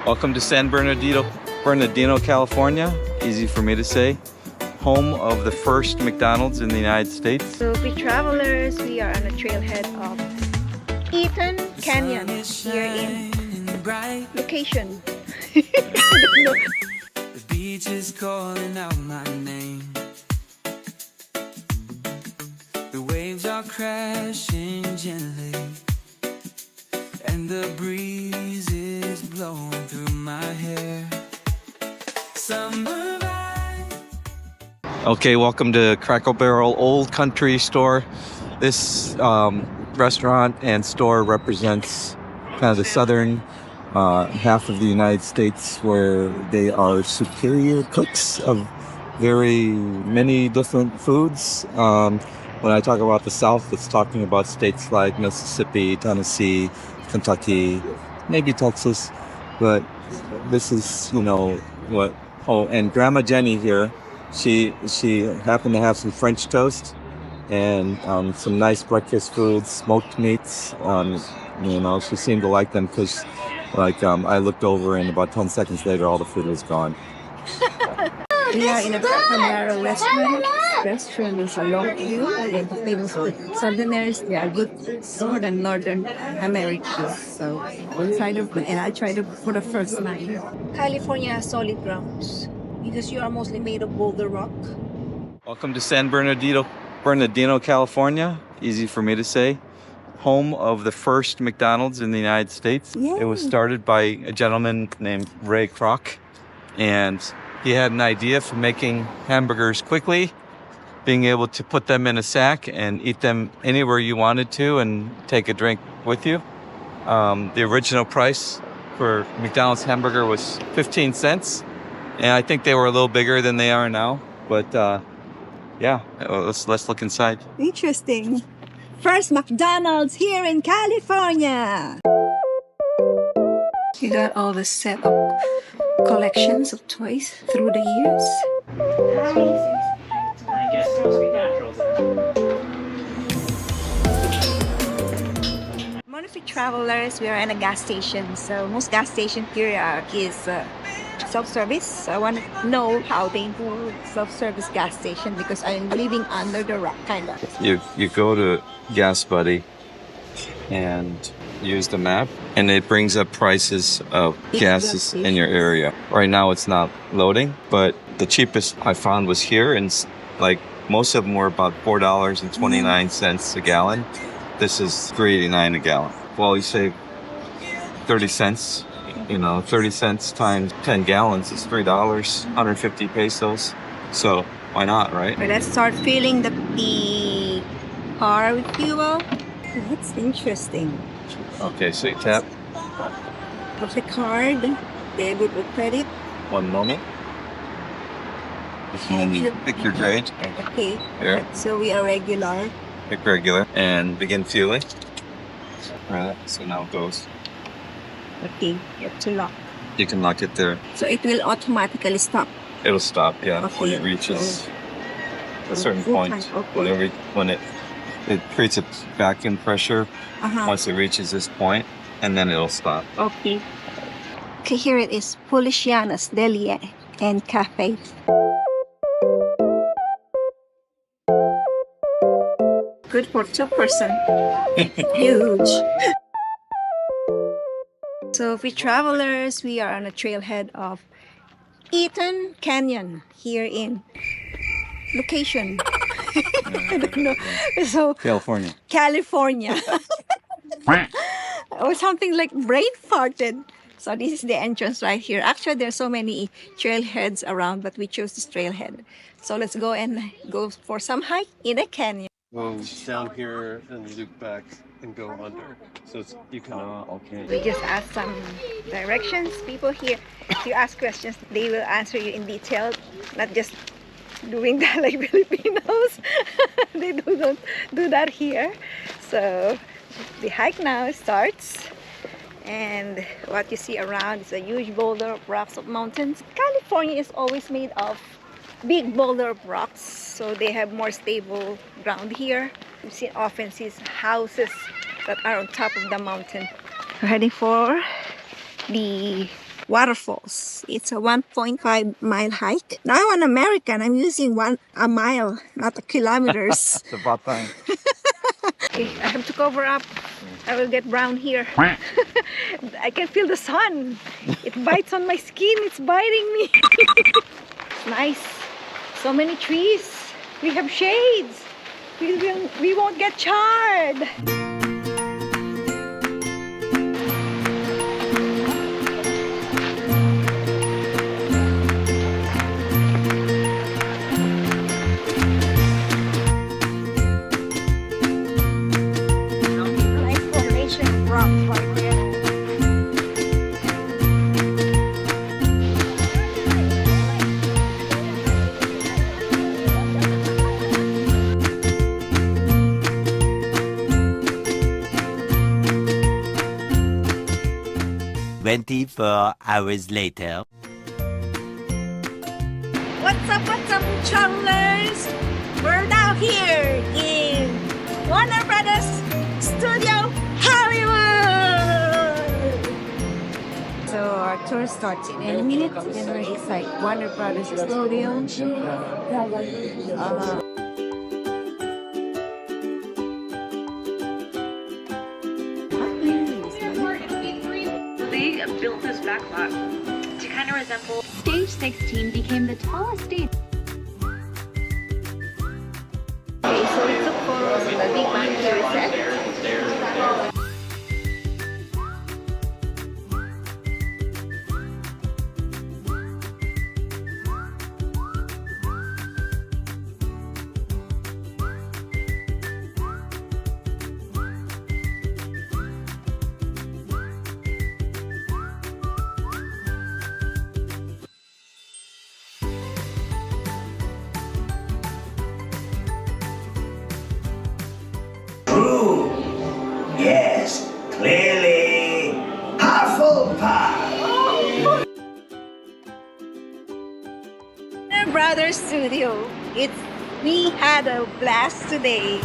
Welcome to San Bernardino, California. Easy for me to say. Home of the first McDonald's in the United States. So Fitravelers, we are on a trailhead of Eaton Canyon here in location. The beach is calling out my name. The waves are crashing gently, and the breeze is blowing through my hair. Summer vibe. Okay, welcome to Crackle Barrel Old Country Store. This restaurant and store represents kind of the southern half of the United States, where they are superior cooks of very many different foods. When I talk about the South, it's talking about states like Mississippi, Tennessee, Kentucky, maybe Texas, but this is, what. Oh, and Grandma Jenny here, she happened to have some French toast and some nice breakfast foods, smoked meats. She seemed to like them because, I looked over and about 10 seconds later, all the food was gone. We are in a Crackel restaurant. Restaurant is a long queue and famous food. Southerners, they are good more than Northern America. So we'll try the food, and I tried it for the first time. California has solid grounds because you are mostly made of boulder rock. Welcome to San Bernardino, California. Easy for me to say. Home of the first McDonald's in the United States. Yay. It was started by a gentleman named Ray Kroc, and he had an idea for making hamburgers quickly, being able to put them in a sack and eat them anywhere you wanted to and take a drink with you. The original price for McDonald's hamburger was 15 cents, and I think they were a little bigger than they are now. But let's look inside. Interesting. First McDonald's here in California. You got all the set of collections of toys through the years. I guess it must be natural then. Monofit Travelers, we are in a gas station. So most gas station here is self-service. So I want to know how they do self-service gas station because I'm living under the rock, kind of. You go to Gas Buddy and use the map, and it brings up prices of gases in your area. Right now it's not loading, but the cheapest I found was here, and most of them were about $4.29 a gallon. This is $3.89 a gallon. Well, you save 30 cents. 30 cents times 10 gallons is $3, 150 pesos. So why not, right? But let's start filling the car with fuel. That's interesting. Okay, so you tap. Of the card, debit or credit. One moment. And you pick your grade. Okay. Here. So we are regular. Pick regular and begin fueling. Right. So now it goes. Okay. You have to lock. You can lock it there. So it will automatically stop. It'll stop, yeah, Okay. when it reaches a certain point. Okay. When it creates a vacuum pressure once it reaches this point, and then it'll stop. Okay. Okay, here it is. Policiano's Deli and Cafe. Good for 2 person. Huge. So Fitravelers, we are on a trailhead of Eaton Canyon here in location. I don't know. So California. Or something like brain farted. So this is the entrance right here. Actually, there's so many trailheads around, but we chose this trailhead. So let's go for some hike in the canyon. Go down here and loop back and go under. So you can. Okay. We just asked some directions. People here, if you ask questions, they will answer you in detail, not just doing that like Filipinos. They don't do that here. So the hike now starts, and what you see around is a huge boulder of rocks of mountains. California is always made of big boulder of rocks, so they have more stable ground here. You often see houses that are on top of the mountain. We're heading for the waterfalls. It's a 1.5-mile hike. Now I'm American. I'm using a mile, not kilometers. It's about time. Okay, I have to cover up. I will get brown here. I can feel the sun. It bites on my skin. It's biting me. It's nice. So many trees. We have shades. We won't get charred. 24 hours later. What's up, travelers? We're now here in Warner Brothers Studio Hollywood. So our tour starts in a minute. And we're inside Warner Brothers Studio. They built this backlot to kind of resemble. Stage 16 became the tallest stage. Okay, so we took photos of the big military set. True. Yes, clearly. Hufflepuff. Warner Brothers Studio. We had a blast today.